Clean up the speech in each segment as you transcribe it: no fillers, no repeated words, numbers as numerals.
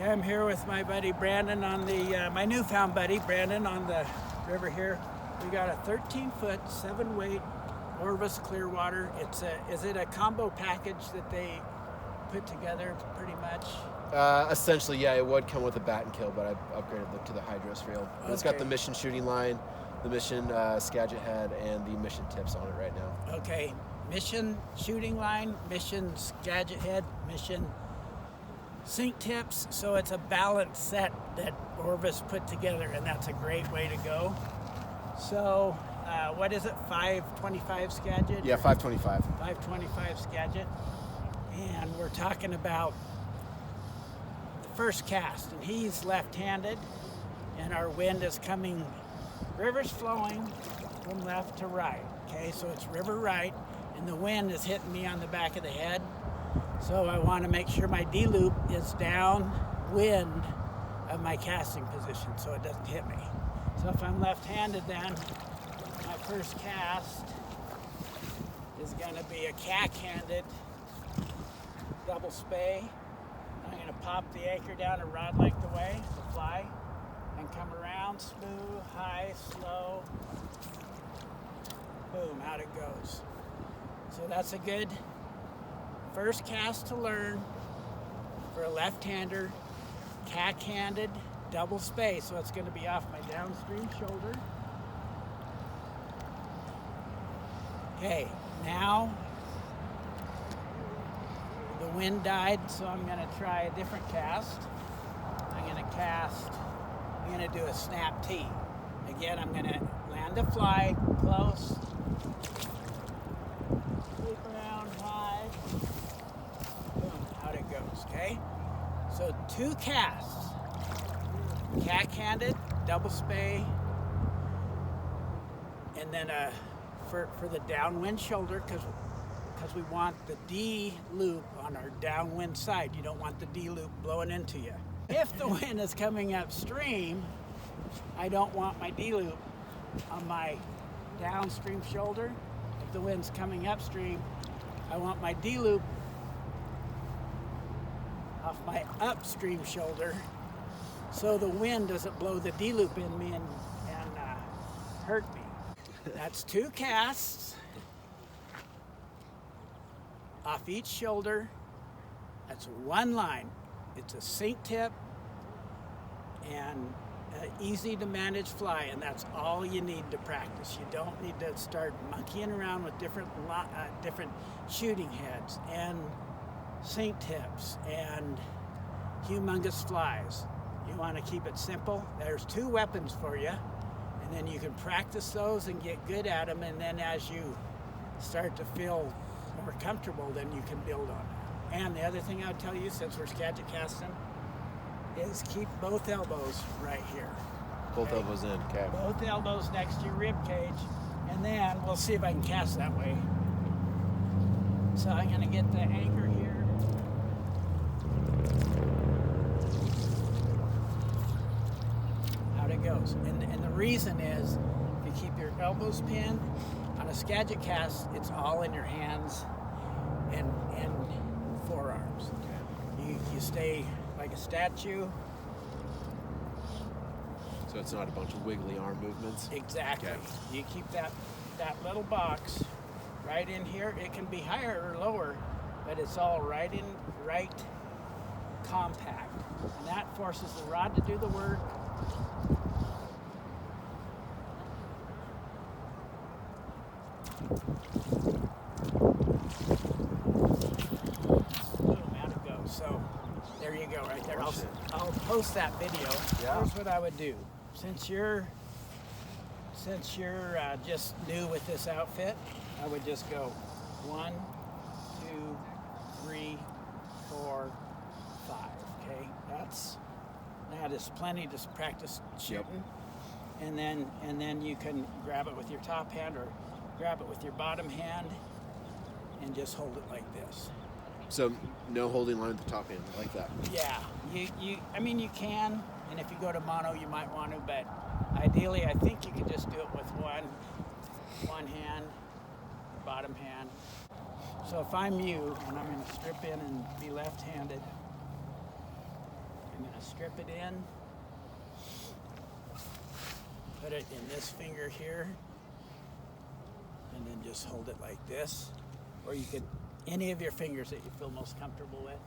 Okay, I'm here with my buddy Brandon on the, my newfound buddy Brandon on the river here. We got a 13-foot, 7-weight Orvis Clearwater. Is it a combo package that they put together pretty much? Essentially, yeah, it would come with a bat and kill, but I upgraded it to the hydros reel. Okay. It's got the Mission shooting line, the Mission Skagit head, and the Mission tips on it right now. Okay, Mission shooting line, Mission Skagit head, Mission sink tips. So it's a balanced set that Orvis put together, and that's a great way to go. So what is it, 525 Skagit? Yeah, 525. 525 Skagit. And we're talking about the first cast, and he's left-handed, and our wind is coming, river's flowing from left to right. Okay, so it's river right, and the wind is hitting me on the back of the head. So I want to make sure my D-loop is downwind of my casting position so it doesn't hit me. So if I'm left-handed, then my first cast is going to be a cack-handed double spay. I'm going to pop the anchor down a rod length away to fly and come around, smooth, high, slow, boom, out it goes. So that's a good first cast to learn for a left-hander, cack-handed double spay. So it's going to be off my downstream shoulder. Okay, now the wind died, so I'm going to try a different cast. I'm going to do a snap T. Again, I'm going to land the fly close, sweep around high, boom, out it goes, okay? So 2 casts, cack-handed, double spay, and then for the downwind shoulder, because we want the D loop on our downwind side. You don't want the D loop blowing into you. If the wind is coming upstream, I don't want my D loop on my downstream shoulder. If the wind's coming upstream, I want my D loop off my upstream shoulder so the wind doesn't blow the D loop in me and hurt me. That's 2 casts off each shoulder. That's 1 line. It's a sink tip and an easy to manage fly, and that's all you need to practice. You don't need to start monkeying around with different shooting heads and sink tips and humongous flies. You want to keep it simple. There's 2 weapons for you, and then you can practice those and get good at them, and then as you start to feel more comfortable, then you can build on it. And the other thing I would tell you, since we're Skagit casting, is keep both elbows right here. Both elbows in, okay. Both elbows next to your rib cage, and then we'll see if I can cast that way. So I'm going to get the anchor here. Out it goes. And the reason is, if you keep your elbows pinned, on a Skagit cast, it's all in your hands and forearms. Okay. You stay like a statue. So it's not a bunch of wiggly arm movements? Exactly. Okay. You keep that little box right in here. It can be higher or lower, but it's all right compact. And that forces the rod to do the work. Boom, out it goes. So there you go, right there. I'll post that video. Yeah. Here's what I would do. Since you're just new with this outfit, I would just go 1, 2, 3, 4, 5. Okay, that is plenty to practice shooting. Yep. And then you can grab it with your top hand or grab it with your bottom hand and just hold it like this. So no holding line with the top hand, like that? Yeah, I mean you can, and if you go to mono you might want to, but ideally I think you can just do it with one hand, bottom hand. So if I'm you, and I'm going to strip in and be left-handed, I'm going to strip it in. Put it in this finger here. And then just hold it like this. Or you could, any of your fingers that you feel most comfortable with.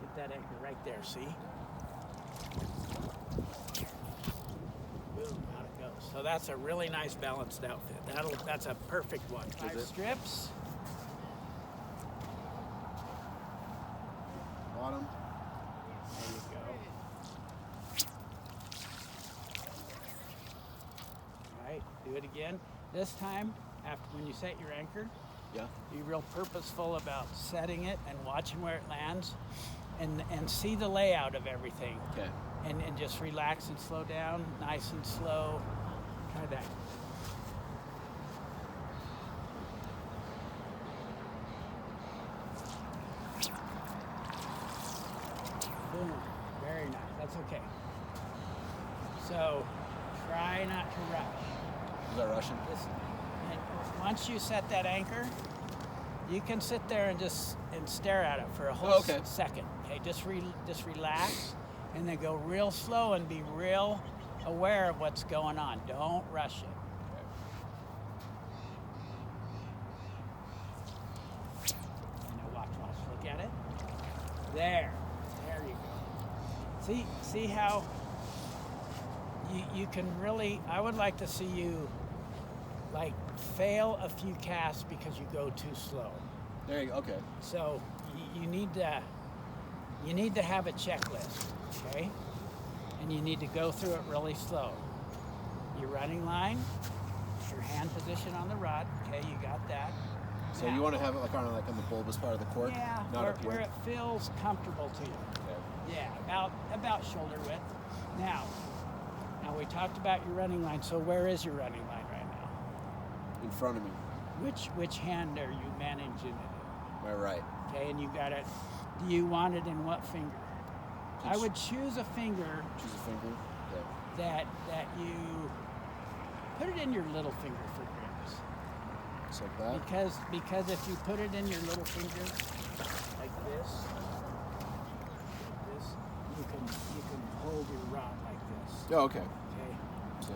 Get that anchor right there, see? Boom, out it goes. So that's a really nice balanced outfit. That's a perfect one. 5 strips. Bottom. There you go. All right, do it again. This time, after when you set your anchor, Yeah. be real purposeful about setting it and watching where it lands, and see the layout of everything. Okay. And just relax and slow down, nice and slow. Try that. Boom. Very nice. That's okay. So try not to rush. Is that Russian? And once you set that anchor, you can sit there and stare at it for a whole second. Okay, just relax, and then go real slow and be real aware of what's going on. Don't rush it. And now watch. Look at it. There you go. See how you can really. I would like to see you like fail a few casts because you go too slow. There you go. Okay. So you need to have a checklist, okay? And you need to go through it really slow. Your running line, your hand position on the rod, okay? You got that. So you want to have it like on the bulbous part of the cork? Yeah, not where it feels comfortable to you. Okay. Yeah, about shoulder width. Now we talked about your running line. So where is your running line right now? In front of me. Which hand are you managing it in? My right. Okay, and you got it. Do you want it in what finger? I would choose a finger. Choose a finger. That you put it in your little finger for grips. Just like that. Because if you put it in your little finger like this, you can hold your rod like this. Oh, okay. Okay. So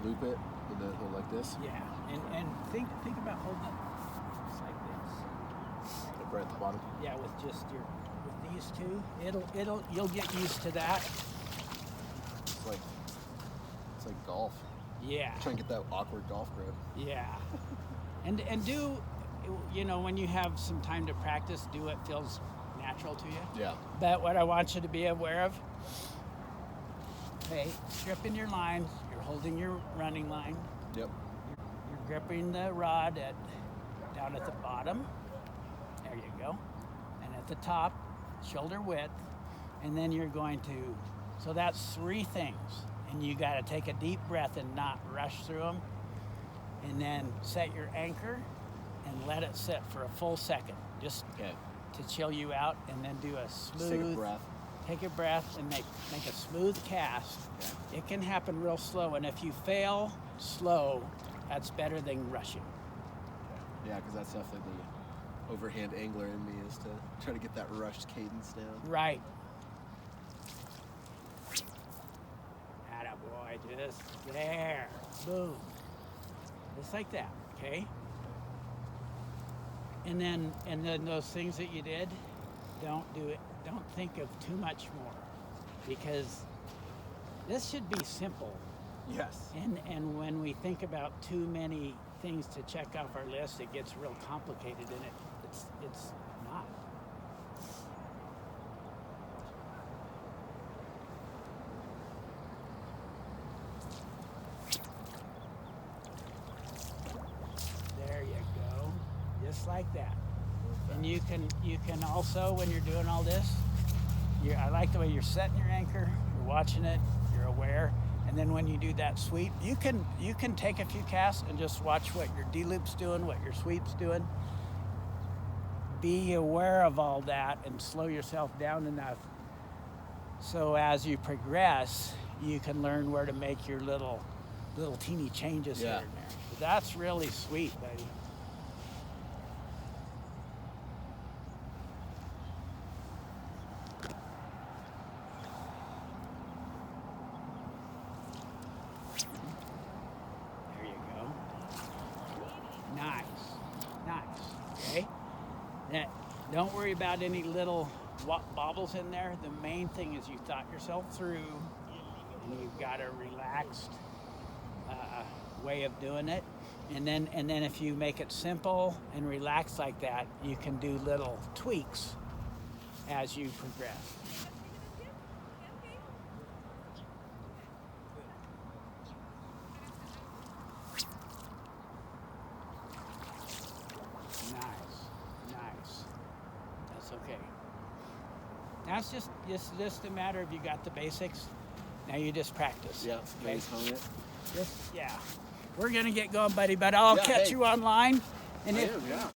loop it and then hold like this. Yeah, and think about holding it just like this. Like right at the bottom. Yeah, with these two, you'll get used to that. It's like golf. Yeah. Try and get that awkward golf grip. Yeah. And do, when you have some time to practice, do what feels natural to you. Yeah. But what I want you to be aware of, okay, stripping your lines, you're holding your running line. Yep. You're gripping the rod down at the bottom. There you go. And at the top, shoulder width. And then you're going to, so that's 3 things. And you got to take a deep breath and not rush through them. And then set your anchor and let it sit for a full second, just to chill you out. And then do a smooth. Just take a breath. Take a breath and make a smooth cast. Yeah. It can happen real slow, and if you fail slow, that's better than rushing. Yeah, because that's definitely the overhand angler in me, is to try to get that rushed cadence down. Right. Attaboy, just there. Boom. Just like that, okay? And then those things that you did, don't do it. Don't think of too much more, because this should be simple. Yes. And when we think about too many things to check off our list, it gets real complicated, and it's not. There you go, just like that. And you can also, when you're doing all this, I like the way you're setting your anchor, you're watching it, you're aware, and then when you do that sweep, you can take a few casts and just watch what your D-loop's doing, what your sweep's doing. Be aware of all that and slow yourself down enough so as you progress, you can learn where to make your little teeny changes here and there. That's really sweet, buddy. Okay? Now, don't worry about any little bobbles in there. The main thing is you thought yourself through, and you've got a relaxed way of doing it. And then if you make it simple and relaxed like that, you can do little tweaks as you progress. Nice. That's okay. Now it's just a matter of you got the basics. Now you just practice. Yeah, Okay. just hone it. Yeah. We're gonna get going, buddy, but I'll catch you online. And I if am, yeah.